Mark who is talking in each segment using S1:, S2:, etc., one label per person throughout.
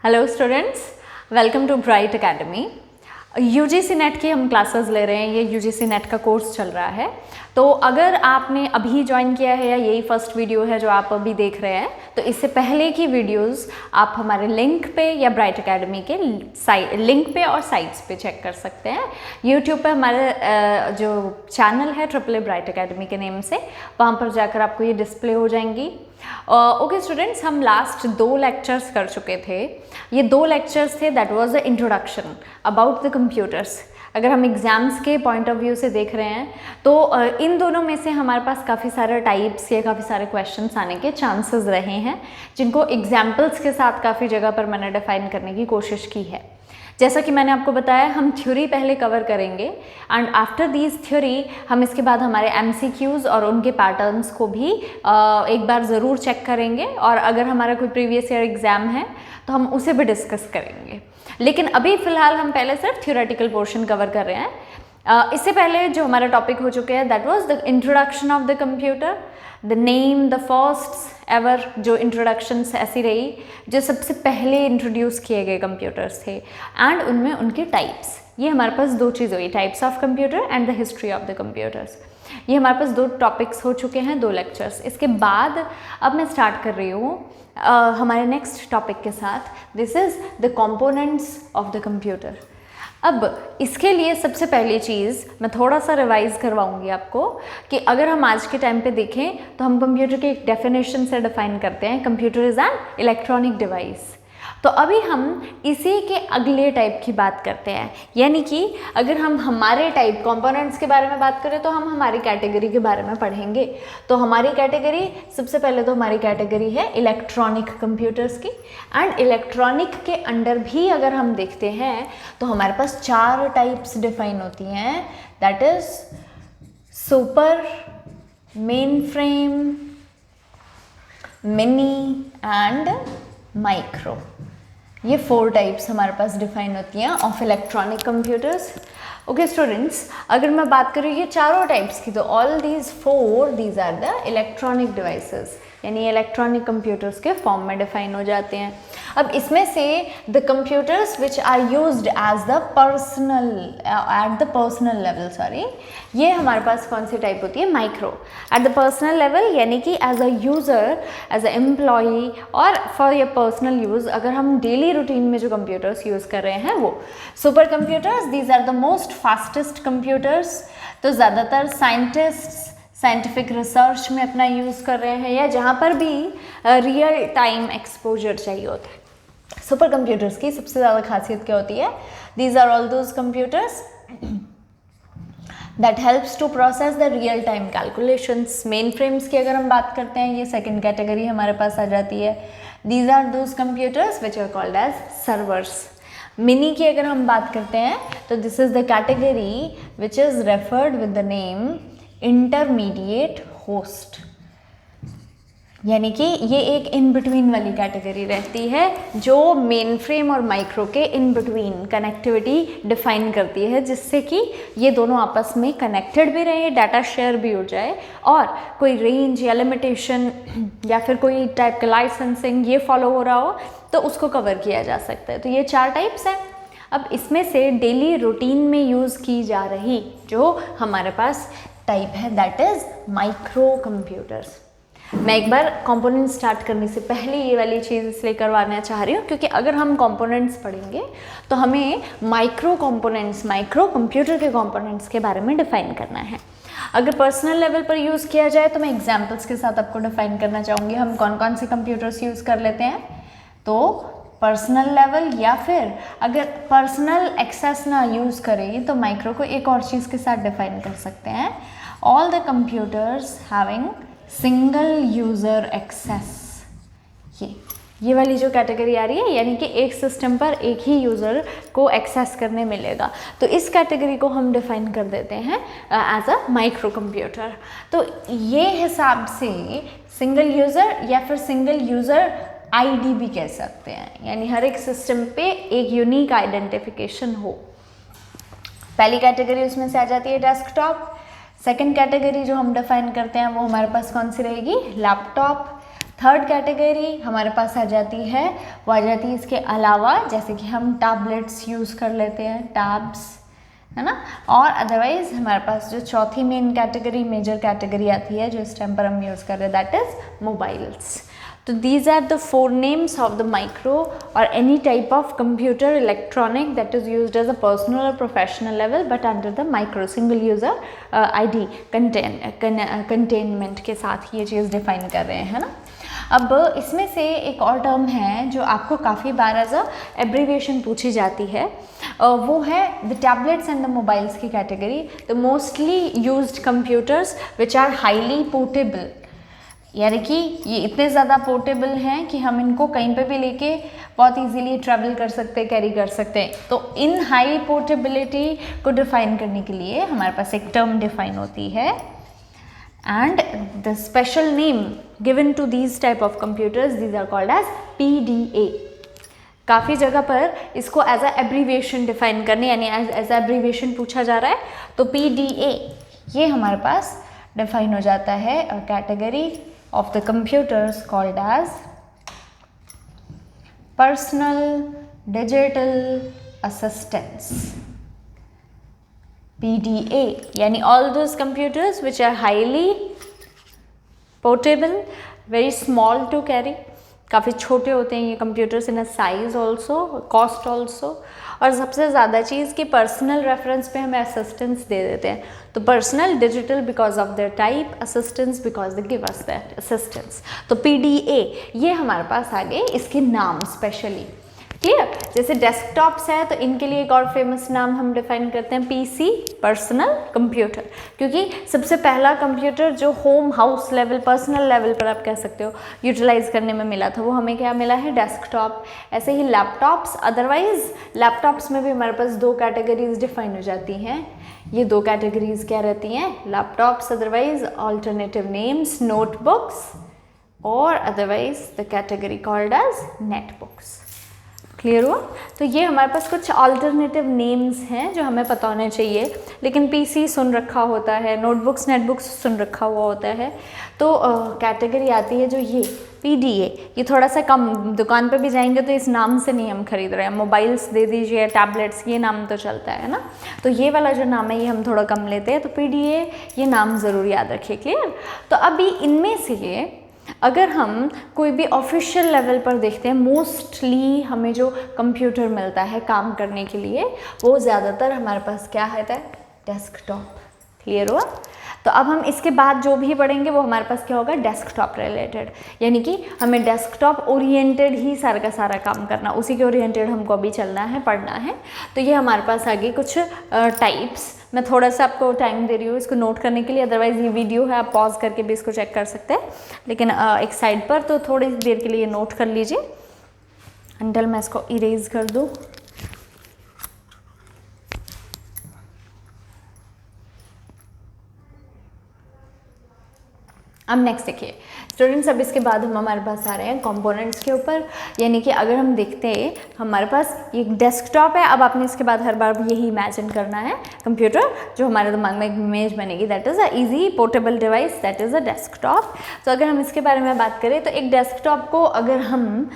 S1: Hello students, welcome to Bright Academy. UGC NET की हम classes ले रहे हैं। ये यूजीसी नेट का कोर्स चल रहा है। तो अगर आपने अभी ज्वाइन किया है या यही फर्स्ट वीडियो है जो आप अभी देख रहे हैं, तो इससे पहले की वीडियोस आप हमारे लिंक पे या ब्राइट एकेडमी के लिंक पे और साइट्स पे चेक कर सकते हैं। यूट्यूब पे हमारे जो चैनल है ट्रिपल ब्राइट एकेडमी के नेम से, वहाँ पर जाकर आपको ये डिस्प्ले हो जाएंगी। ओके स्टूडेंट्स, हम लास्ट 2 लेक्चर्स कर चुके थे। ये 2 लेक्चर्स थे, that was the introduction about the computers. अगर हम एग्ज़ाम्स के पॉइंट ऑफ व्यू से देख रहे हैं तो इन दोनों में से हमारे पास काफ़ी सारे टाइप्स या काफ़ी सारे क्वेश्चंस आने के चांसेस रहे हैं, जिनको एग्जाम्पल्स के साथ काफ़ी जगह पर मैंने डिफाइन करने की कोशिश की है। जैसा कि मैंने आपको बताया, हम थ्योरी पहले कवर करेंगे एंड आफ्टर दीज थ्योरी हम इसके बाद हमारे एमसीक्यूज़ और उनके पैटर्न्स को भी एक बार ज़रूर चेक करेंगे, और अगर हमारा कोई प्रीवियस ईयर एग्ज़ाम है तो हम उसे भी डिस्कस करेंगे। लेकिन अभी फ़िलहाल हम पहले सिर्फ थ्योरेटिकल पोर्शन कवर कर रहे हैं। इससे पहले जो हमारा टॉपिक हो चुके हैं that was the introduction of the computer, the name, the first ever जो इंट्रोडक्शंस ऐसी रही जो सबसे पहले इंट्रोड्यूस किए गए कंप्यूटर्स थे, एंड उनमें उनके टाइप्स। ये हमारे पास 2 चीज़ हुई, types of computer and the history of the computers. ये हमारे पास 2 टॉपिक्स हो चुके हैं, 2 लेक्चर्स। इसके बाद अब मैं स्टार्ट कर रही हूँ हमारे नेक्स्ट टॉपिक के साथ। This is the components of the computer. अब इसके लिए सबसे पहली चीज़ मैं थोड़ा सा रिवाइज़ करवाऊंगी आपको कि अगर हम आज के टाइम पे देखें तो हम कंप्यूटर की एक डेफिनेशन से डिफाइन करते हैं, computer is an electronic device. तो अभी हम इसी के अगले टाइप की बात करते हैं, यानी कि अगर हम हमारे टाइप कंपोनेंट्स के बारे में बात करें तो हम हमारी कैटेगरी के बारे में पढ़ेंगे। तो हमारी कैटेगरी, सबसे पहले तो हमारी कैटेगरी है इलेक्ट्रॉनिक कंप्यूटर्स की, एंड इलेक्ट्रॉनिक के अंडर भी अगर हम देखते हैं तो हमारे पास 4 टाइप्स डिफाइन होती हैं, that is super, mainframe, mini and micro. ये 4 टाइप्स हमारे पास डिफाइन होती हैं of electronic computers. Okay students, अगर मैं बात करूँ ये चारों टाइप्स की, तो all these are the electronic devices, यानी इलेक्ट्रॉनिक कंप्यूटर्स के फॉर्म में डिफाइन हो जाते हैं। अब इसमें से the computers which are used as the personal at the personal level, sorry, ये हमारे पास कौन सी टाइप होती है? Micro. At the personal level यानी कि as a user, as a employee और फॉर योर पर्सनल यूज़, अगर हम डेली रूटीन में जो कंप्यूटर्स यूज़ कर रहे हैं वो। Supercomputers, these are the most fastest computers. तो ज़्यादातर साइंटिस्ट्स साइंटिफिक रिसर्च में अपना यूज़ कर रहे हैं, या जहाँ पर भी रियल टाइम एक्सपोजर चाहिए होता है। सुपर कंप्यूटर्स की सबसे ज़्यादा खासियत क्या होती है? These are all those computers that helps to process the real time calculations. Mainframes की अगर हम बात करते हैं, ये सेकंड कैटेगरी हमारे पास आ जाती है। These are those computers which are called as servers. Mini की अगर हम बात करते हैं तो this is the category which is referred with the name intermediate host, यानी कि ये एक इन बिटवीन वाली कैटेगरी रहती है जो मेन फ्रेम और माइक्रो के इन बिटवीन कनेक्टिविटी डिफाइन करती है, जिससे कि ये दोनों आपस में कनेक्टेड भी रहे, डाटा शेयर भी हो जाए, और कोई रेंज या लिमिटेशन या फिर कोई टाइप का लाइसेंसिंग ये फॉलो हो रहा हो तो उसको कवर किया जा सकता है। तो ये 4 टाइप्स हैं। अब इसमें से डेली रूटीन में यूज़ की जा रही जो हमारे पास टाइप है दैट इज़ माइक्रो कंप्यूटर्स। मैं एक बार कंपोनेंट्स स्टार्ट करने से पहले ये वाली चीज़ इसलिए करवाना चाह रही हूँ क्योंकि अगर हम कंपोनेंट्स पढ़ेंगे तो हमें माइक्रो कंपोनेंट्स, माइक्रो कंप्यूटर के कंपोनेंट्स के बारे में डिफाइन करना है। अगर पर्सनल लेवल पर यूज़ किया जाए तो मैं एग्जाम्पल्स के साथ आपको डिफाइन करना चाहूँगी हम कौन कौन से कंप्यूटर्स यूज़ कर लेते हैं। तो पर्सनल लेवल, या फिर अगर पर्सनल एक्सेस ना यूज़ करें तो माइक्रो को एक और चीज़ के साथ डिफाइन कर सकते हैं, all the computers having single user access. ये वाली जो कैटेगरी आ रही है, यानी कि एक सिस्टम पर एक ही यूज़र को एक्सेस करने मिलेगा, तो इस कैटेगरी को हम डिफाइन कर देते हैं एज अ माइक्रो कंप्यूटर। तो ये हिसाब से सिंगल यूज़र या फिर सिंगल यूज़र आईडी भी कह सकते हैं, यानी हर एक सिस्टम पे एक यूनिक आइडेंटिफिकेशन हो। पहली कैटेगरी उसमें से आ जाती है डेस्कटॉप। सेकंड कैटेगरी जो हम डिफाइन करते हैं वो हमारे पास कौन सी रहेगी? लैपटॉप।
S2: थर्ड कैटेगरी हमारे पास आ जाती है, वो आ जाती है इसके अलावा, जैसे कि हम टैबलेट्स यूज़ कर लेते हैं, टैब्स, है ना। और अदरवाइज हमारे पास जो चौथी मेन कैटेगरी, मेजर कैटेगरी आती है जो इस टाइम पर हम यूज़ कर रहे हैं, दैट इज़ मोबाइल्स। तो these are the 4 names of the micro or any type of computer electronic that is used as a personal or professional level but under the micro single user ID containment के साथ ये चीज़ define कर रहे हैं, है ना। अब इसमें से एक और टर्म है जो आपको काफ़ी बार एज अ एब्रीविएशन पूछी जाती है, वो है the tablets and the mobiles की category. The mostly used computers which are highly portable, यानी कि ये इतने ज़्यादा पोर्टेबल हैं कि हम इनको कहीं पे भी लेके बहुत इजीली ट्रैवल कर सकते हैं, कैरी कर सकते हैं। तो इन हाई पोर्टेबिलिटी को डिफाइन करने के लिए हमारे पास एक टर्म डिफाइन होती है, and the special name given to these type of computers, these are called as PDA। काफ़ी जगह पर इसको एज अ एब्रीविएशन डिफाइन करने, यानी एज अ एब्रीविएशन पूछा जा रहा है, तो PDA ये हमारे पास डिफाइन हो जाता है category of the computers called as personal digital assistants, PDA, यानी all those computers which are highly portable, very small to carry, काफ़ी छोटे होते हैं ये computers in a size also, cost also, और सबसे ज़्यादा चीज़ कि पर्सनल रेफरेंस पे हमें असिस्टेंस दे देते हैं। तो personal digital because of their type, assistance because they give us that assistance. तो PDA ये हमारे पास आ गए इसके नाम स्पेशली, क्लियर। जैसे डेस्कटॉप्स है तो इनके लिए एक और फेमस नाम हम डिफाइन करते हैं PC, पर्सनल कंप्यूटर, क्योंकि सबसे पहला कंप्यूटर जो home house level, personal level पर आप कह सकते हो यूटिलाइज करने में मिला था, वो हमें क्या मिला है, डेस्कटॉप। ऐसे ही लैपटॉप्स, अदरवाइज लैपटॉप्स में भी हमारे पास 2 कैटेगरीज डिफाइन हो जाती हैं। ये 2 कैटेगरीज क्या रहती हैं, laptops, otherwise alternative names notebooks, और otherwise the category called as netbooks. Clear हुआ। तो ये हमारे पास कुछ अल्टरनेटिव नेम्स हैं जो हमें पता होने चाहिए, लेकिन PC सुन रखा होता है, नोटबुक्स नेटबुक्स सुन रखा हुआ होता है। तो कैटेगरी आती है जो ये PDA, ये थोड़ा सा कम, दुकान पे भी जाएंगे तो इस नाम से नहीं हम खरीद रहे हैं, मोबाइल्स दे दीजिए, टैबलेट्स, ये नाम तो चलता है ना। तो ये वाला जो नाम है ये हम थोड़ा कम लेते हैं, तो PDA ये नाम ज़रूर याद रखिए, क्लियर। तो अभी इनमें से अगर हम कोई भी ऑफिशियल लेवल पर देखते हैं, मोस्टली हमें जो कंप्यूटर मिलता है काम करने के लिए, वो ज़्यादातर हमारे पास क्या है, डेस्कटॉप। क्लियर हुआ। तो अब हम इसके बाद जो भी पढ़ेंगे वो हमारे पास क्या होगा, डेस्कटॉप रिलेटेड, यानी कि हमें डेस्कटॉप ओरिएंटेड ही सारा का सारा काम करना, उसी के ओरिएंटेड हमको अभी चलना है, पढ़ना है। तो ये हमारे पास आगे कुछ टाइप्स, मैं थोड़ा सा आपको टाइम दे रही हूँ इसको नोट करने के लिए, अदरवाइज़ ये वीडियो है, आप पॉज करके भी इसको चेक कर सकते हैं, लेकिन एक साइड पर तो थोड़ी देर के लिए नोट कर लीजिए अंटिल मैं इसको इरेज कर दूँ। अब नेक्स्ट देखिए स्टूडेंट्स, अब इसके बाद हम हमारे पास आ रहे हैं कंपोनेंट्स के ऊपर, यानी कि अगर हम देखते हैं हमारे पास ये डेस्कटॉप है। अब आपने इसके बाद हर बार यही इमेजिन करना है कंप्यूटर जो हमारे दिमाग में एक इमेज बनेगी, that is a easy portable device, that is a desktop. तो अगर हम इसके बारे में बात करें तो एक डेस्कटॉप को अगर हम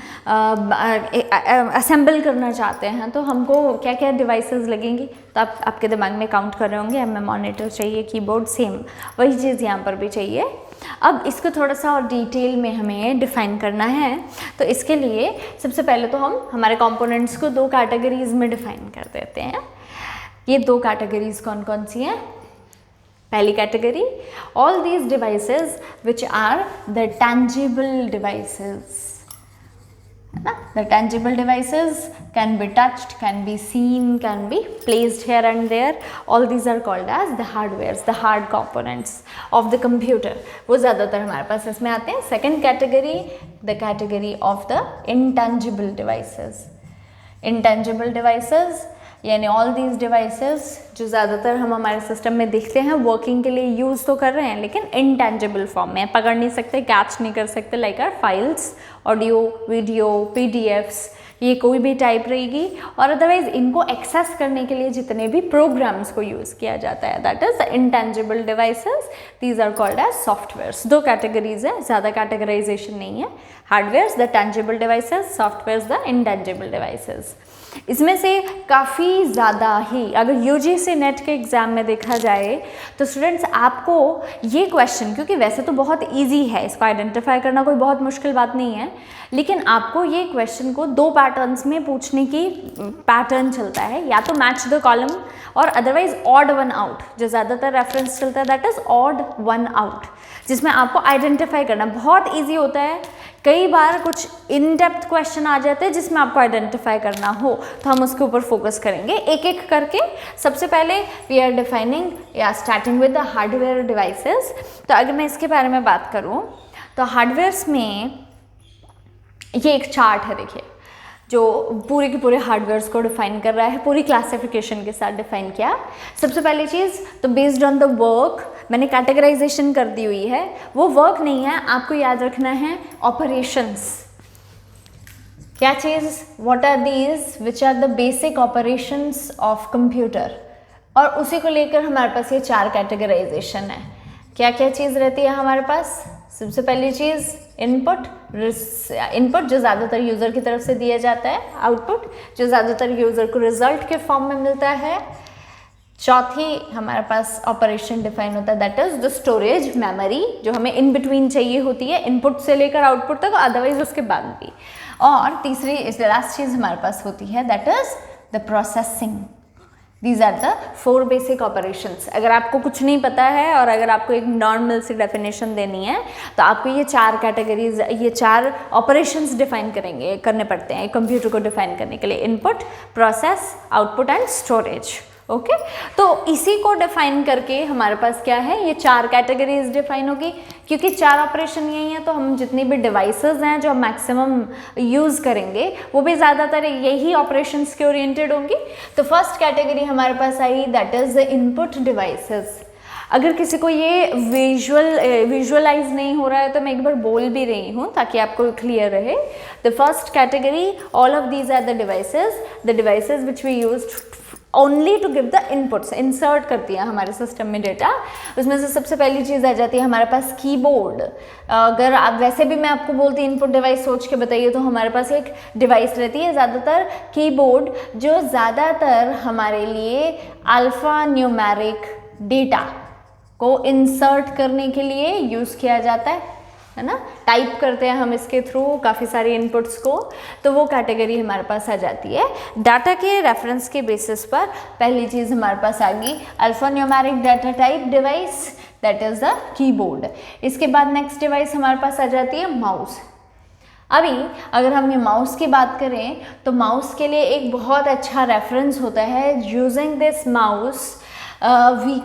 S2: असेंबल करना चाहते हैं तो हमको क्या क्या डिवाइसेस लगेंगी, तो आप आपके दिमाग में काउंट कर रहे होंगे, हमें मॉनिटर चाहिए, कीबोर्ड, सेम वही चीज़ यहाँ पर भी चाहिए। अब इसको थोड़ा सा और डिटेल में हमें डिफाइन करना है, तो इसके लिए सबसे पहले तो हम हमारे कंपोनेंट्स को 2 कैटेगरीज में डिफाइन कर देते हैं। ये 2 कैटेगरीज कौन कौन सी हैं? पहली category, all these devices which are the tangible devices, है ना। The tangible devices can be touched, can be seen, can be placed here and there. All these are called as the hardwares, the hard components of the computer. वो ज़्यादातर हमारे पास इसमें आते हैं। Second category, the category of the intangible devices. Intangible devices यानी all these devices जो ज़्यादातर हम हमारे सिस्टम में देखते हैं, वर्किंग के लिए यूज़ तो कर रहे हैं लेकिन इनटेंजिबल फॉर्म में, पकड़ नहीं सकते, कैच नहीं कर सकते, like are files, audio, video, PDFs,
S1: ये कोई भी टाइप रहेगी, और अदरवाइज इनको एक्सेस करने के लिए जितने भी प्रोग्राम्स को यूज़ किया जाता है, that is intangible devices, these are called as softwares. दो कैटेगरीज है, ज़्यादा कैटेगराइजेशन नहीं है। Hardwares the tangible devices, softwares the intangible devices. इसमें से काफ़ी ज़्यादा ही अगर यूजीसी नेट के एग्ज़ाम में देखा जाए तो स्टूडेंट्स आपको ये क्वेश्चन, क्योंकि वैसे तो बहुत इजी है, इसको आइडेंटिफाई करना कोई बहुत मुश्किल बात नहीं है, लेकिन आपको ये क्वेश्चन को दो पैटर्न्स में पूछने की पैटर्न चलता है, या तो मैच द कॉलम और अदरवाइज ऑड वन आउट। जो ज़्यादातर रेफरेंस चलता है that is odd one out, जिसमें आपको आइडेंटिफाई करना बहुत ईजी होता है। कई बार कुछ इन डेप्थ क्वेश्चन आ जाते हैं जिसमें आपको आइडेंटिफाई करना हो, तो हम उसके ऊपर फोकस करेंगे एक एक करके। सबसे पहले वी आर डिफाइनिंग या starting with the hardware devices. तो अगर मैं इसके बारे में बात करूं तो हार्डवेयर्स में ये एक चार्ट है, देखिए, जो पूरे के पूरे हार्डवेयर्स को डिफाइन कर रहा है, पूरी क्लासिफिकेशन के साथ डिफाइन किया। सबसे पहली चीज़ तो बेस्ड ऑन द वर्क मैंने कैटेगराइजेशन कर दी हुई है, वो वर्क नहीं है, आपको याद रखना है ऑपरेशंस। क्या चीज़, what are these which are the basic operations of computer, और उसी को लेकर हमारे पास ये चार कैटेगराइजेशन है। क्या क्या चीज़ रहती है हमारे पास? सबसे पहली चीज़ इनपुट, इनपुट जो ज़्यादातर यूज़र की तरफ से दिया जाता है, आउटपुट जो ज़्यादातर यूज़र को रिजल्ट के फॉर्म में मिलता है। चौथी हमारे पास ऑपरेशन डिफाइन होता है that is the storage, memory, जो हमें इन बिटवीन चाहिए होती है इनपुट से लेकर आउटपुट तक, अदरवाइज उसके बाद भी। और तीसरी लास्ट चीज़ हमारे पास होती है that is the processing. These are the 4 basic operations. अगर आपको कुछ नहीं पता है और अगर आपको एक नॉर्मल सी डेफिनेशन देनी है तो आपको ये 4 कैटेगरीज, ये 4 ऑपरेशंस डिफाइन करने पड़ते हैं कंप्यूटर को डिफाइन करने के लिए, input, process, output and storage. Okay, तो इसी को डिफाइन करके हमारे पास क्या है, ये 4 कैटेगरीज डिफाइन होगी। क्योंकि 4 ऑपरेशन यही है तो हम जितनी भी डिवाइसेस हैं जो मैक्सिमम यूज़ करेंगे वो भी ज़्यादातर यही ऑपरेशंस के ओरिएंटेड होंगी। तो फर्स्ट कैटेगरी हमारे पास आई that is the input devices. अगर किसी को ये विजुअलाइज नहीं हो रहा है तो मैं एक बार बोल भी रही हूँ ताकि आपको क्लियर रहे। The first category, all of these are the devices which we use only to give the inputs, insert करती है हमारे सिस्टम में डेटा। उसमें से सबसे पहली चीज़ आ जाती है हमारे पास कीबोर्ड। अगर आप वैसे भी मैं आपको बोलती इनपुट डिवाइस सोच के बताइए तो हमारे पास एक डिवाइस रहती है ज़्यादातर कीबोर्ड, जो ज़्यादातर हमारे लिए अल्फ़ा न्यूमेरिक डेटा को इंसर्ट करने के लिए यूज़ किया जाता है ना, टाइप करते हैं हम इसके थ्रू काफ़ी सारे इनपुट्स को, तो वो कैटेगरी हमारे पास आ जाती है। डाटा के रेफरेंस के बेसिस पर पहली चीज़ हमारे पास आ गई alpha numeric data type device, that is the keyboard. इसके बाद नेक्स्ट डिवाइस हमारे पास आ जाती है माउस। अभी अगर हम ये माउस की बात करें तो माउस के लिए एक बहुत अच्छा रेफरेंस होता है, using this mouse we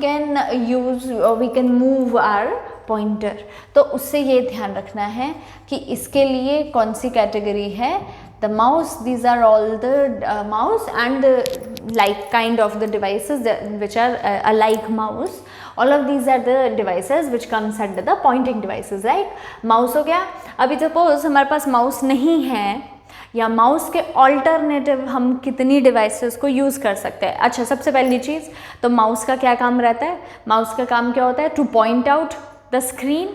S1: can move our pointer. तो उससे ये ध्यान रखना है कि इसके लिए कौन सी कैटेगरी है। The mouse, these are all the mouse and like kind of the devices which are like mouse, all of these are the devices which comes under the pointing devices, right? Mouse हो गया। अभी suppose हमारे पास mouse नहीं है या mouse के alternative हम कितनी डिवाइसेस को यूज़ कर सकते हैं। अच्छा, सबसे पहली चीज़ तो माउस का क्या काम रहता है, माउस का काम क्या होता है, to point out the screen,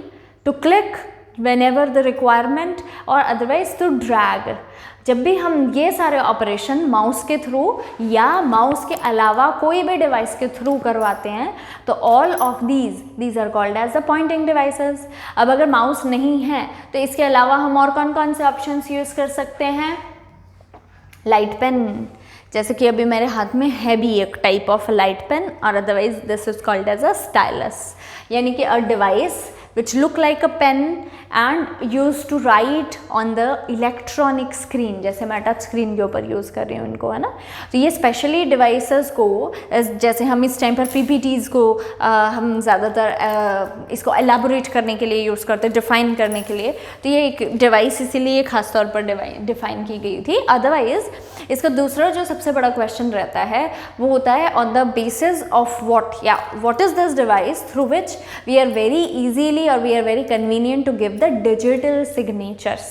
S1: to click whenever the requirement और अदरवाइज टू ड्रैग। जब भी हम ये सारे ऑपरेशन माउस के थ्रू या माउस के अलावा कोई भी डिवाइस के थ्रू करवाते हैं तो all of these are called as the pointing devices. अब अगर माउस नहीं है तो इसके अलावा हम और कौन कौन से ऑप्शंस यूज़ कर सकते हैं, लाइट पेन, जैसे कि अभी मेरे हाथ में है भी एक टाइप ऑफ लाइट पेन, और otherwise this is called as a stylus, यानी कि a device which look like a pen and used to write on the electronic screen, जैसे मैं टच स्क्रीन के ऊपर यूज़ कर रही हूँ इनको, है ना। तो ये स्पेशली डिवाइसेस को, जैसे हम इस टाइम पर PPTs को हम ज़्यादातर इसको एलाबोरेट करने के लिए यूज़ करते हैं, डिफ़ाइन करने के लिए, तो ये एक डिवाइस इसीलिए ख़ास तौर पर डिफ़ाइन की गई थी। अदरवाइज़ इसका दूसरा जो सबसे बड़ा क्वेश्चन रहता है वो होता है on the basis of what is this device through which we are very easily or we are very convenient to give the digital signatures।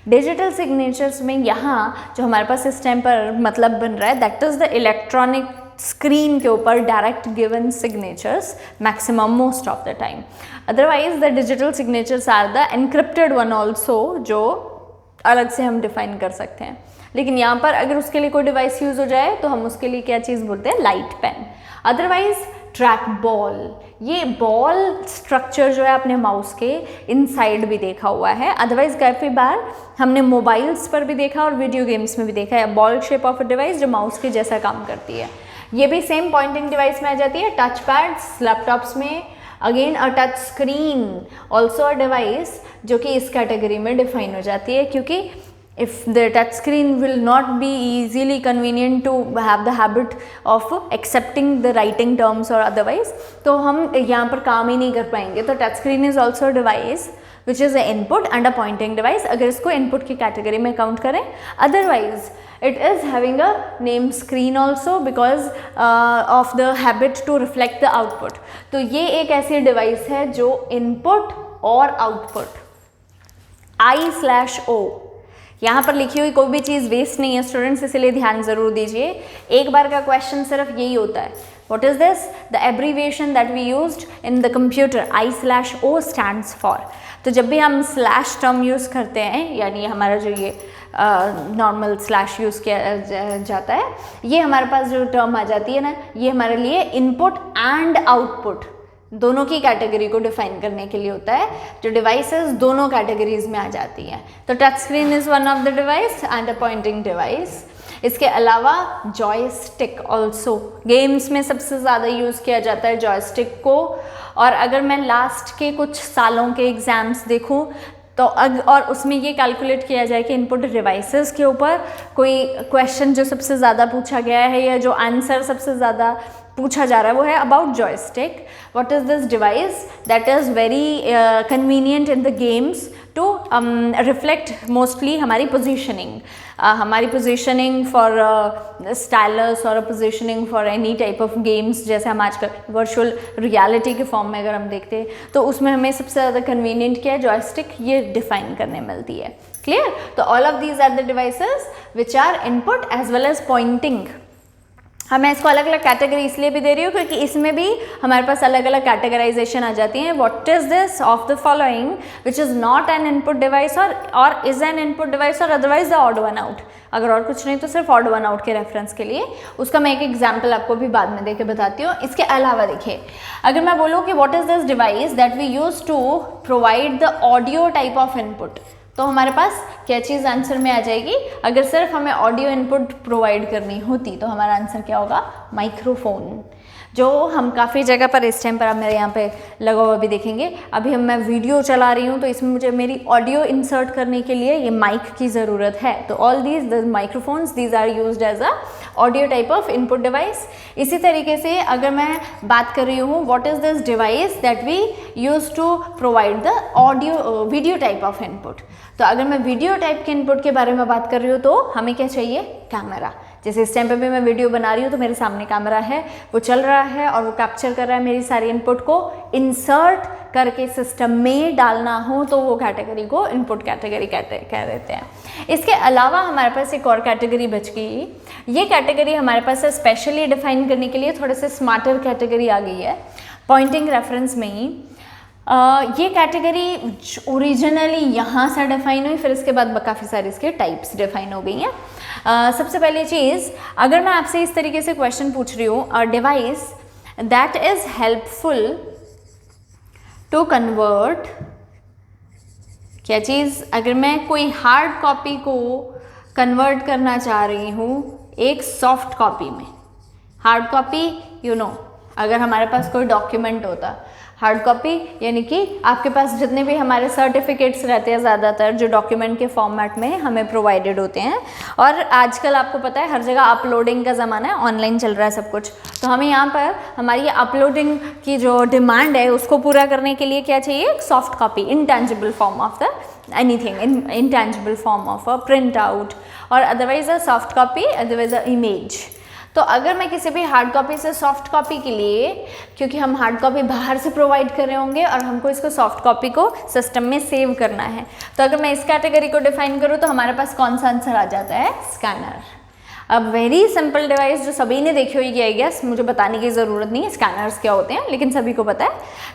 S1: Digital signatures में यहाँ जो हमारे पास इस टाइम पर मतलब बन रहा है, that is the electronic screen के ऊपर direct given signatures maximum most of the time. Otherwise the digital signatures are the encrypted one also, जो अलग से हम डिफाइन कर सकते हैं। लेकिन यहाँ पर अगर उसके लिए कोई डिवाइस यूज़ हो जाए तो हम उसके लिए क्या चीज़ बोलते हैं, light pen. Otherwise trackball, ये बॉल स्ट्रक्चर जो है अपने माउस के इनसाइड भी देखा हुआ है। अदरवाइज काफ़ी बार हमने मोबाइल्स पर भी देखा और वीडियो गेम्स में भी देखा है, ball shape of a device जो माउस के जैसा काम करती है। ये भी सेम पॉइंटिंग डिवाइस में आ जाती है। टच पैड्स लैपटॉप्स में, again a touch screen also a device जो कि इस कैटेगरी में डिफाइन हो जाती है, क्योंकि if the touch screen will not be easily convenient to have the habit of accepting the writing terms or otherwise, तो हम यहाँ पर काम ही नहीं कर पाएंगे। तो touch screen is also device which is a input and a pointing device, अगर इसको इनपुट की कैटेगरी में काउंट करें। Otherwise it is having a name screen also because of the habit to reflect the output। तो ये एक ऐसी device है जो इनपुट और आउटपुट I/O यहाँ पर लिखी हुई कोई भी चीज़ वेस्ट नहीं है स्टूडेंट्स, इसलिए ध्यान ज़रूर दीजिए। एक बार का क्वेश्चन सिर्फ यही होता है, what is this, the abbreviation that we used in the computer, I/O stands for. तो जब भी हम स्लैश टर्म यूज़ करते हैं, यानी हमारा जो ये नॉर्मल स्लैश यूज़ किया जाता है, ये हमारे पास जो टर्म आ जाती है ना, ये हमारे लिए इनपुट एंड आउटपुट दोनों की कैटेगरी को डिफाइन करने के लिए होता है, जो डिवाइसेस दोनों कैटेगरीज में आ जाती हैं। तो touch screen is one of the device and a pointing device. इसके अलावा जॉयस्टिक ऑल्सो, गेम्स में सबसे ज़्यादा यूज़ किया जाता है जॉयस्टिक को। और अगर मैं लास्ट के कुछ सालों के एग्ज़ाम्स देखूं तो और उसमें ये कैलकुलेट किया जाए कि इनपुट डिवाइसेस के ऊपर कोई क्वेश्चन जो सबसे ज़्यादा पूछा गया है या जो आंसर सबसे ज़्यादा पूछा जा रहा है वो है about joystick. What is this device that is very convenient in the games to reflect mostly हमारी पोजीशनिंग फॉर स्टाइलस और positioning for any type of games. जैसे हम आजकल वर्चुअल रियलिटी के फॉर्म में अगर हम देखते हैं तो उसमें हमें सबसे ज़्यादा कन्वीनियंट क्या है, जॉयस्टिक, ये डिफाइन करने मिलती है। क्लियर? तो all of these are the devices which are input as well as pointing. मैं इसको अलग अलग कैटेगरी इसलिए भी दे रही हूँ क्योंकि इसमें भी हमारे पास अलग अलग कैटेगराइजेशन आ जाती हैं। What is this of the following which is not an input device और इज एन इनपुट डिवाइस और otherwise the odd one out. अगर और कुछ नहीं तो सिर्फ ऑड वन आउट के रेफरेंस के लिए, उसका मैं एक एग्जाम्पल आपको भी बाद में देके बताती हूँ। इसके अलावा देखिए, अगर मैं बोलूँ कि what is this device that we use to provide the audio type of input, तो हमारे पास क्या चीज़ आंसर में आ जाएगी। अगर सिर्फ हमें ऑडियो इनपुट प्रोवाइड करनी होती तो हमारा आंसर क्या होगा, माइक्रोफोन, जो हम काफ़ी जगह पर इस टाइम पर आप मेरे यहाँ पे लगा हुआ भी देखेंगे। अभी मैं वीडियो चला रही हूँ तो इसमें मुझे मेरी ऑडियो इंसर्ट करने के लिए ये माइक की ज़रूरत है। तो all these the microphones these are used as a audio type of input device. इसी तरीके से अगर मैं बात कर रही हूँ what is this device that we use to provide the audio video type of input, तो अगर मैं वीडियो टाइप के इनपुट के बारे में बात कर रही हूँ तो हमें क्या चाहिए, कैमरा। जैसे इस टाइम पे भी मैं वीडियो बना रही हूँ तो मेरे सामने कैमरा है, वो चल रहा है और वो कैप्चर कर रहा है मेरी सारी इनपुट को। इंसर्ट करके सिस्टम में डालना हो तो वो कैटेगरी को इनपुट कैटेगरी कह देते हैं। इसके अलावा हमारे पास एक और कैटेगरी बच गई। ये कैटेगरी हमारे पास स्पेशली डिफाइन करने के लिए थोड़े से स्मार्टर कैटेगरी आ गई है पॉइंटिंग रेफरेंस में ही। ये कैटेगरी ओरिजिनली यहाँ से डिफाइन हुई, फिर इसके बाद काफ़ी सारी इसके टाइप्स डिफाइन हो गई हैं। सबसे पहली चीज़, अगर मैं आपसे इस तरीके से क्वेश्चन पूछ रही हूँ, a device that is helpful to convert, क्या चीज़, अगर मैं कोई हार्ड कॉपी को कन्वर्ट करना चाह रही हूँ एक सॉफ्ट कॉपी में। हार्ड कॉपी अगर हमारे पास कोई डॉक्यूमेंट होता, हार्ड कॉपी यानी कि आपके पास जितने भी हमारे सर्टिफिकेट्स रहते हैं ज़्यादातर जो डॉक्यूमेंट के फॉर्मेट में हमें प्रोवाइडेड होते हैं, और आजकल आपको पता है हर जगह अपलोडिंग का ज़माना है, ऑनलाइन चल रहा है सब कुछ। तो हमें यहाँ पर हमारी अपलोडिंग की जो डिमांड है उसको पूरा करने के लिए क्या चाहिए, soft copy, intangible form of the anything, intangible form of a print out और otherwise a soft copy, otherwise a image.
S2: तो अगर मैं किसी भी हार्ड कॉपी से सॉफ्ट कॉपी के लिए, क्योंकि हम हार्ड कॉपी बाहर से प्रोवाइड कर रहे होंगे और हमको इसको सॉफ्ट कॉपी को सिस्टम में सेव करना है, तो अगर मैं इस कैटेगरी को डिफाइन करूँ तो हमारे पास कौन सा आंसर आ जाता है? स्कैनर। अब वेरी सिंपल डिवाइस जो सभी ने देखी होगी, आई गेस, मुझे बताने की ज़रूरत नहीं है स्कैनर्स क्या होते हैं, लेकिन सभी को पता है।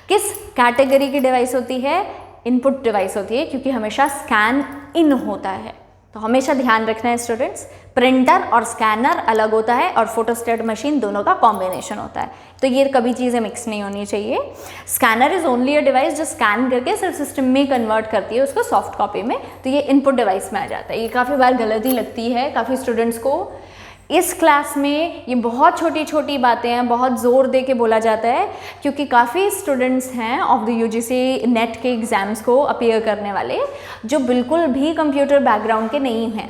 S2: किस कैटेगरी की डिवाइस होती है? इनपुट डिवाइस होती है, क्योंकि हमेशा स्कैन इन होता है। तो हमेशा ध्यान रखना है स्टूडेंट्स, प्रिंटर और स्कैनर अलग होता है और फोटोस्टेट मशीन दोनों का कॉम्बिनेशन होता है, तो ये कभी चीज़ें मिक्स नहीं होनी चाहिए। Scanner is only a device जो स्कैन करके सिर्फ सिस्टम में कन्वर्ट करती है उसको सॉफ्ट कॉपी में, तो ये इनपुट डिवाइस में आ जाता है। ये काफ़ी बार गलती लगती है काफ़ी स्टूडेंट्स को। इस क्लास में ये बहुत छोटी छोटी बातें हैं, बहुत ज़ोर दे के बोला जाता है, क्योंकि काफ़ी स्टूडेंट्स हैं ऑफ द यूजीसी नेट के एग्ज़ाम्स को अपीयर करने वाले जो बिल्कुल भी कंप्यूटर बैकग्राउंड के नहीं हैं,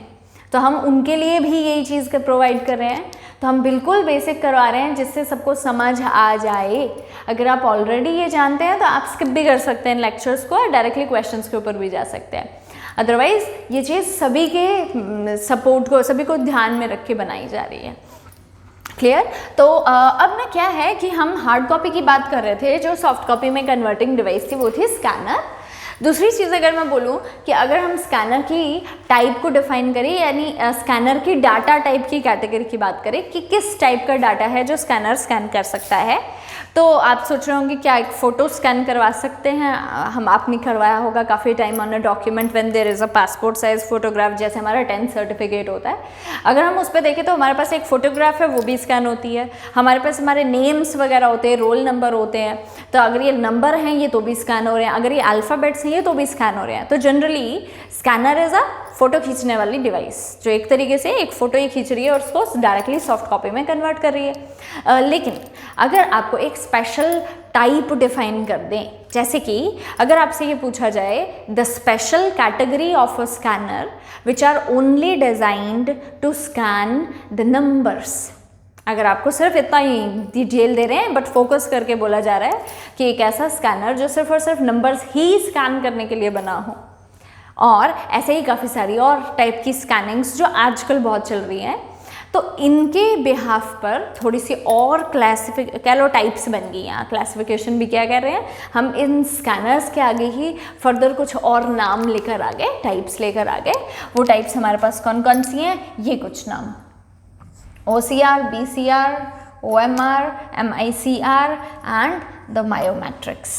S2: तो हम उनके लिए भी यही चीज़ प्रोवाइड कर रहे हैं। तो हम बिल्कुल बेसिक करवा रहे हैं जिससे सबको समझ आ जाए। अगर आप ऑलरेडी ये जानते हैं तो आप स्किप भी कर सकते हैं लेक्चर्स को और डायरेक्टली क्वेश्चंस के ऊपर भी जा सकते हैं। अदरवाइज़ ये चीज़ सभी के सपोर्ट को, सभी को ध्यान में रख के बनाई जा रही है। क्लियर? तो अब ना क्या है कि हम हार्ड कॉपी की बात कर रहे थे, जो सॉफ्ट कॉपी में कन्वर्टिंग डिवाइस थी वो थी स्कैनर। दूसरी चीज़ अगर मैं बोलूँ कि अगर हम स्कैनर की टाइप को डिफाइन करें, यानी स्कैनर की डाटा टाइप की कैटेगरी की बात करें कि किस टाइप का डाटा है जो स्कैनर स्कैन कर सकता है, तो आप सोच रहे होंगे क्या एक फ़ोटो स्कैन करवा सकते हैं? हम आपने करवाया होगा काफ़ी time on a document when there is a passport size photograph, जैसे हमारा 10th सर्टिफिकेट होता है। अगर हम उस पर देखें तो हमारे पास एक फ़ोटोग्राफ है, वो भी स्कैन होती है। हमारे पास हमारे नेम्स वगैरह होते हैं, रोल नंबर होते हैं, तो अगर ये नंबर हैं ये तो भी स्कैन हो रहे हैं, अगर ये अल्फ़ाबेट्स हैं ये तो भी स्कैन हो रहे हैं। तो generally scanner is a photo खींचने वाली डिवाइस जो एक तरीके से एक फ़ोटो ही खींच रही है और उसको डायरेक्टली सॉफ्ट कॉपी में कन्वर्ट कर रही है। लेकिन अगर आपको एक स्पेशल टाइप डिफाइन कर दें, जैसे कि अगर आपसे ये पूछा जाए the special category of a scanner which are only designed to scan the numbers, अगर आपको सिर्फ इतना ही डिटेल दे रहे हैं बट फोकस करके बोला जा रहा है कि एक ऐसा स्कैनर जो सिर्फ और सिर्फ नंबर्स ही स्कैन करने के लिए बना हो, और ऐसे ही काफ़ी सारी और टाइप की स्कैनिंग्स जो आजकल बहुत चल रही हैं, तो इनके बिहाफ पर थोड़ी सी और टाइप्स बन गई हैं। क्लासिफिकेशन भी क्या कह रहे हैं हम, इन स्कैनर्स के आगे ही फर्दर कुछ और नाम लेकर आ गए, टाइप्स लेकर आ गए। वो टाइप्स हमारे पास कौन कौन सी हैं? ये कुछ नाम: OCR, BCR, OMR, MICR and the myometrics,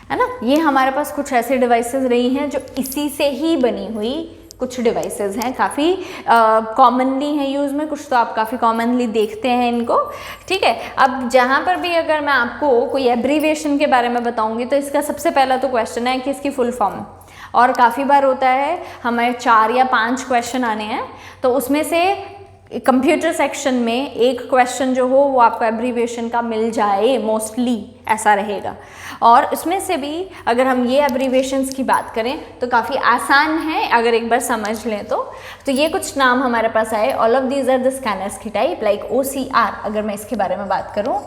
S2: है ना। ये हमारे पास कुछ ऐसे डिवाइसेस रही हैं जो इसी से ही बनी हुई कुछ डिवाइसेस हैं, काफ़ी कॉमनली हैं यूज़ में, कुछ तो आप काफ़ी कॉमनली देखते हैं इनको, ठीक है। अब जहाँ पर भी अगर मैं आपको कोई एब्रीविएशन के बारे में बताऊँगी तो इसका सबसे पहला तो क्वेश्चन है कि इसकी फुल फॉर्म, और काफ़ी बार होता है हमें 4 या 5 क्वेश्चन आने हैं, तो उसमें से कंप्यूटर सेक्शन में एक क्वेश्चन जो हो वो आपको एब्रीविएशन का मिल जाए, मोस्टली ऐसा रहेगा। और उसमें से भी अगर हम ये एब्रीविएशंस की बात करें तो काफ़ी आसान है अगर एक बार समझ लें तो ये कुछ नाम हमारे पास आए। All of these are the scanners की टाइप, लाइक OCR अगर मैं इसके बारे में बात करूं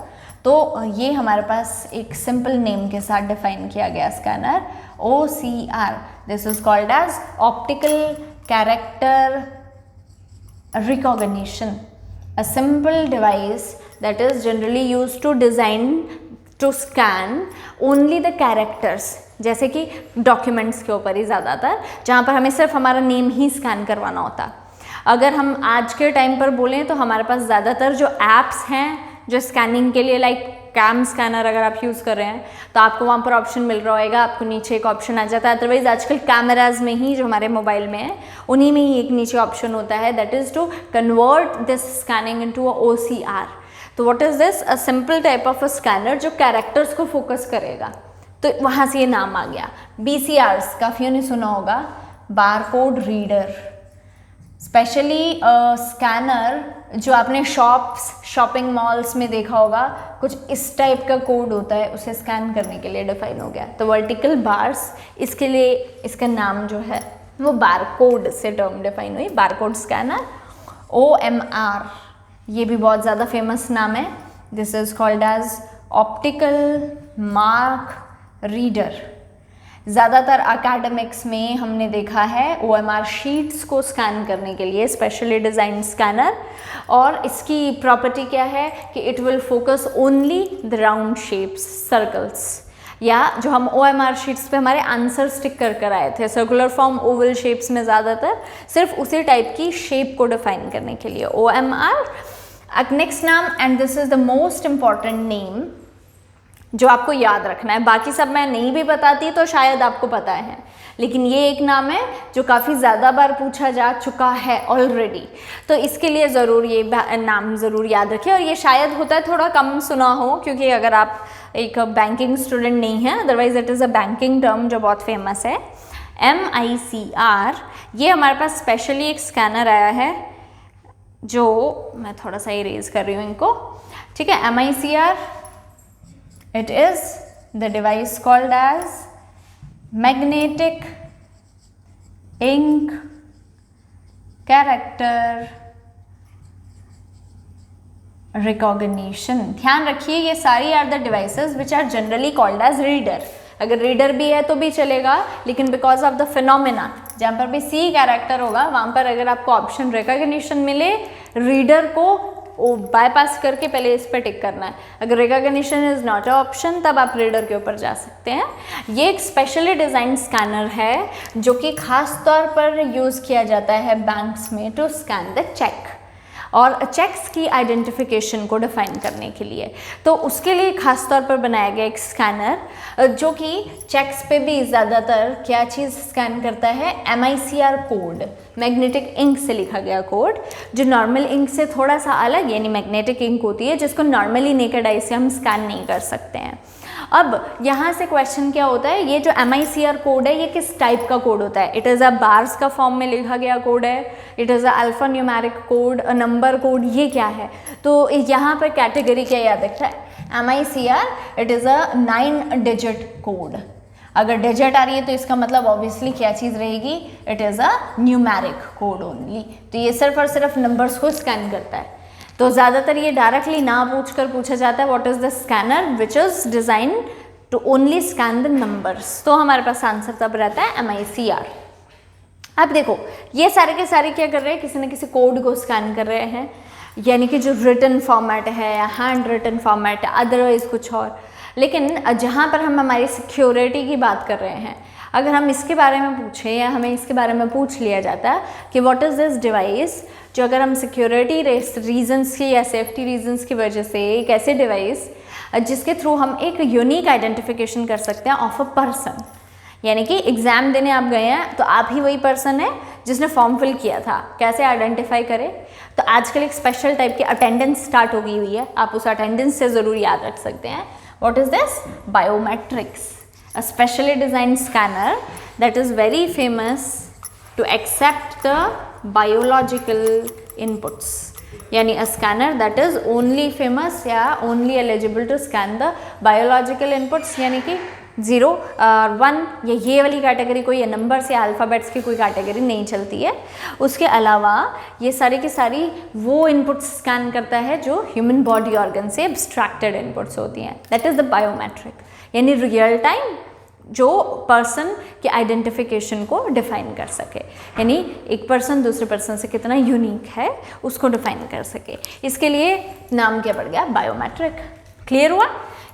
S2: तो ये हमारे पास एक सिंपल नेम के साथ डिफाइन किया गया scanner OCR। This is called as optical character recognition, a simple device that is generally used to design to scan only the characters, जैसे कि डॉक्यूमेंट्स के ऊपर ही ज़्यादातर, जहाँ पर हमें सिर्फ हमारा नेम ही स्कैन करवाना होता। अगर हम आज के टाइम पर बोलें तो हमारे पास ज़्यादातर जो ऐप्स हैं जो स्कैनिंग के लिए, लाइक कैम स्कैनर अगर आप यूज़ कर रहे हैं तो आपको वहाँ पर ऑप्शन मिल रहा होगा, आपको नीचे एक ऑप्शन आ जाता है। अदरवाइज आजकल कैमराज में ही जो हमारे मोबाइल में है उन्हीं में ही एक नीचे ऑप्शन होता है, that is to convert this scanning into a OCR। तो what is this? A simple type of a scanner जो कैरेक्टर्स को फोकस करेगा, तो वहाँ से ये नाम आ गया। BCRs काफ़ियों ने सुना होगा, बारकोड रीडर, स्पेशली स्कैनर जो आपने शॉपिंग मॉल्स में देखा होगा, कुछ इस टाइप का कोड होता है, उसे स्कैन करने के लिए डिफाइन हो गया। तो वर्टिकल बार्स, इसके लिए इसका नाम जो है वो बारकोड से टर्म डिफाइन हुई, बारकोड स्कैनर। OMR ये भी बहुत ज़्यादा फेमस नाम है, this is called as optical mark reader. ज़्यादातर अकेडमिक्स में हमने देखा है OMR शीट्स को स्कैन करने के लिए स्पेशली डिज़ाइन स्कैनर, और इसकी प्रॉपर्टी क्या है कि it will focus only the round shapes, circles, या जो हम OMR शीट्स पे हमारे आंसर स्टिक कर आए थे सर्कुलर फॉर्म, ओवल शेप्स में ज़्यादातर सिर्फ उसी टाइप की शेप को डिफाइन करने के लिए OMR। नेक्स्ट नाम, and this is the most important name जो आपको याद रखना है, बाकी सब मैं नहीं भी बताती तो शायद आपको पता है, लेकिन ये एक नाम है जो काफ़ी ज़्यादा बार पूछा जा चुका है ऑलरेडी, तो इसके लिए ज़रूर ये नाम ज़रूर याद रखें। और ये शायद होता है थोड़ा कम सुना हो, क्योंकि अगर आप एक बैंकिंग स्टूडेंट नहीं हैं, otherwise it is a banking term जो बहुत फेमस है। MICR, ये हमारे पास स्पेशली एक स्कैनर आया है जो मैं थोड़ा सा इरेज कर रही हूँ इनको, ठीक है। MICR, it is the device called as magnetic ink character recognition। ध्यान रखिए ये सारी are the devices which are generally called as reader. अगर रीडर भी है तो भी चलेगा, लेकिन बिकॉज ऑफ द फिनोमिना जहाँ पर भी C कैरेक्टर होगा वहाँ पर अगर आपको ऑप्शन रिकॉग्निशन मिले, रीडर को बाईपास करके पहले इस पर टिक करना है। अगर recognition is not a option तब आप रीडर के ऊपर जा सकते हैं। ये एक स्पेशली डिज़ाइन स्कैनर है जो कि खास तौर पर यूज़ किया जाता है बैंक्स में टू स्कैन द चेक और चेक्स की आइडेंटिफिकेशन को डिफाइन करने के लिए। तो उसके लिए खास तौर पर बनाया गया एक स्कैनर जो कि चेक्स पे भी ज़्यादातर क्या चीज़ स्कैन करता है, MICR कोड, मैग्नेटिक इंक से लिखा गया कोड, जो नॉर्मल इंक से थोड़ा सा अलग, यानी मैग्नेटिक इंक होती है जिसको नॉर्मली नेकेड आई से हम स्कैन नहीं कर सकते हैं। अब यहाँ से क्वेश्चन क्या होता है, ये जो MICR कोड है ये किस टाइप का कोड होता है? इट इज़ अ बार्स का फॉर्म में लिखा गया कोड है, it is a alpha numeric code, a number code, ये क्या है? तो यहाँ पर कैटेगरी क्या याद रखता है? MICR it is a 9 digit code. अगर डिजिट आ रही है तो इसका मतलब ऑब्वियसली क्या चीज़ रहेगी, it is a numeric code only. तो ये सिर्फ और सिर्फ नंबर्स को स्कैन करता है। तो ज़्यादातर ये डायरेक्टली ना पूछा जाता है what is the scanner which is design to only scan the numbers. तो हमारे पास आंसर तब रहता है MICR। अब देखो ये सारे के सारे क्या कर रहे हैं, किसी न किसी कोड को स्कैन कर रहे हैं, यानी कि जो रिटन फॉर्मेट है या हैंड रिटन फॉर्मेट है, अदरवाइज कुछ और। लेकिन जहाँ पर हम हमारी सिक्योरिटी की बात कर रहे हैं, अगर हम इसके बारे में पूछें या हमें इसके बारे में पूछ लिया जाता है कि व्हाट इज़ दिस डिवाइस, जो अगर हम सिक्योरिटी रीजंस की या सेफ्टी रीजंस की वजह से एक ऐसे डिवाइस जिसके थ्रू हम एक यूनिक आइडेंटिफिकेशन कर सकते हैं ऑफ अ पर्सन, यानी कि एग्ज़ाम देने आप गए हैं तो आप ही वही पर्सन है जिसने फॉर्म फिल किया था, कैसे आइडेंटिफाई करें? तो आजकल एक स्पेशल टाइप की अटेंडेंस स्टार्ट हो गई हुई है, आप उस अटेंडेंस से ज़रूर याद रख सकते हैं। What is this? Biometrics, a specially designed scanner that is very famous to accept the biological inputs, यानी a scanner that is only famous या only eligible to scan the biological inputs, यानी कि 0 और 1 या ये वाली कैटेगरी कोई, या नंबर्स या अल्फ़ाबेट्स की कोई कैटेगरी नहीं चलती है। उसके अलावा ये सारी की सारी वो इनपुट्स स्कैन करता है जो ह्यूमन बॉडी ऑर्गन से एब्स्ट्रैक्टेड इनपुट्स होती हैं, दैट इज़ द बायोमेट्रिक, यानी रियल टाइम जो पर्सन के आइडेंटिफिकेशन को डिफाइन कर सके, यानी एक पर्सन दूसरे पर्सन से कितना यूनिक है उसको डिफाइन कर सके। इसके लिए नाम क्या पड़ गया? बायोमेट्रिक। क्लियर हुआ?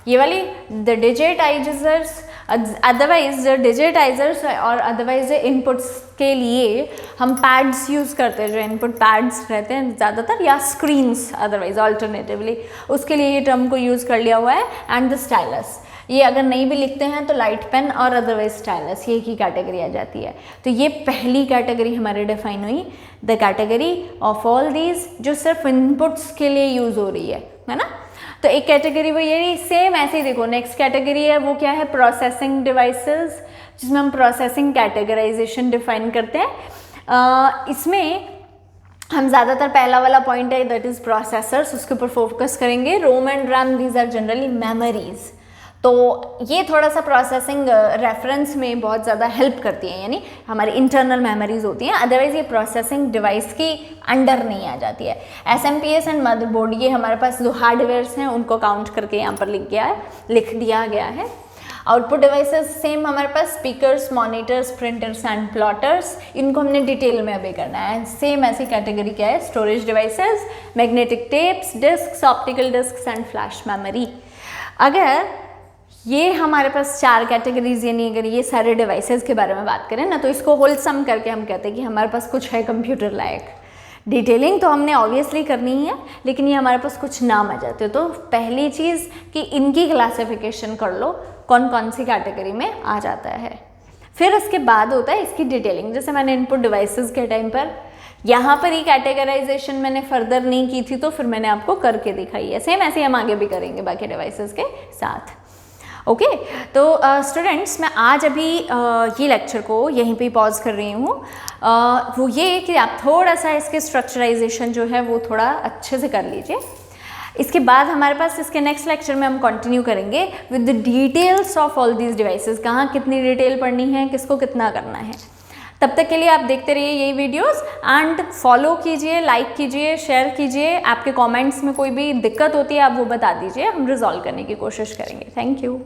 S2: ये वाली द डिजिटाइजर्स, अदरवाइज डिजिटाइजर्स और अदरवाइज इनपुट्स के लिए हम पैड्स यूज़ करते हैं, जो इनपुट पैड्स रहते हैं ज़्यादातर, या स्क्रीन्स अदरवाइज ऑल्टरनेटिवली, उसके लिए ये टर्म को यूज़ कर लिया हुआ है। एंड द स्टाइलस, ये अगर नहीं भी लिखते हैं तो लाइट पेन और अदरवाइज स्टाइलस, ये की कैटेगरी आ जाती है। तो ये पहली कैटेगरी हमारी डिफाइन हुई, the category of all these जो सिर्फ इनपुट्स के लिए यूज़ हो रही है ना। तो एक कैटेगरी वो ये सेम ऐसे ही देखो, नेक्स्ट कैटेगरी है वो क्या है? प्रोसेसिंग डिवाइसेस, जिसमें हम प्रोसेसिंग कैटेगराइजेशन डिफाइन करते हैं। इसमें हम ज़्यादातर पहला वाला पॉइंट है दैट इज़ प्रोसेसर्स, उसके ऊपर फोकस करेंगे। ROM and RAM, these are generally memories. तो ये थोड़ा सा प्रोसेसिंग रेफरेंस में बहुत ज़्यादा हेल्प करती है, यानी हमारी इंटरनल मेमोरीज होती हैं, अदरवाइज ये प्रोसेसिंग डिवाइस की अंडर नहीं आ जाती है। SMPS एंड मदरबोर्ड, ये हमारे पास जो हार्डवेयर्स हैं उनको काउंट करके यहाँ पर लिख दिया गया है। आउटपुट डिवाइसेस सेम हमारे पास speakers, monitors, printers and plotters, इनको हमने डिटेल में अभी करना है। सेम ऐसी कैटेगरी क्या है, storage devices, magnetic tapes, disks, optical disks and flash memory. अगर ये हमारे पास 4 कैटेगरीज, यानी अगर ये सारे डिवाइसेस के बारे में बात करें ना, तो इसको होलसम करके हम कहते हैं कि हमारे पास कुछ है कंप्यूटर लायक। डिटेलिंग तो हमने ऑब्वियसली करनी ही है, लेकिन ये हमारे पास कुछ नाम आ जाते हैं। तो पहली चीज़ कि इनकी क्लासिफिकेशन कर लो, कौन कौन सी कैटेगरी में आ जाता है। फिर इसके बाद होता है इसकी डिटेलिंग। जैसे मैंने इनपुट डिवाइसेस के टाइम पर यहाँ पर ही कैटेगराइजेशन मैंने फर्दर नहीं की थी, तो फिर मैंने आपको करके दिखाई है। सेम ऐसे हम आगे भी करेंगे बाकी डिवाइसेस के साथ। ओके तो स्टूडेंट्स, मैं आज अभी ये लेक्चर को यहीं पे पॉज कर रही हूँ। वो ये कि आप थोड़ा सा इसके स्ट्रक्चराइजेशन जो है वो थोड़ा अच्छे से कर लीजिए। इसके बाद हमारे पास इसके नेक्स्ट लेक्चर में हम कंटिन्यू करेंगे with the details of all these devices, कहाँ कितनी डिटेल पढ़नी है, किसको कितना करना है। तब तक के लिए आप देखते रहिए यही वीडियोस एंड फॉलो कीजिए, लाइक कीजिए, शेयर कीजिए। आपके कमेंट्स में कोई भी दिक्कत होती है आप वो बता दीजिए, हम रिजॉल्व करने की कोशिश करेंगे। Thank you.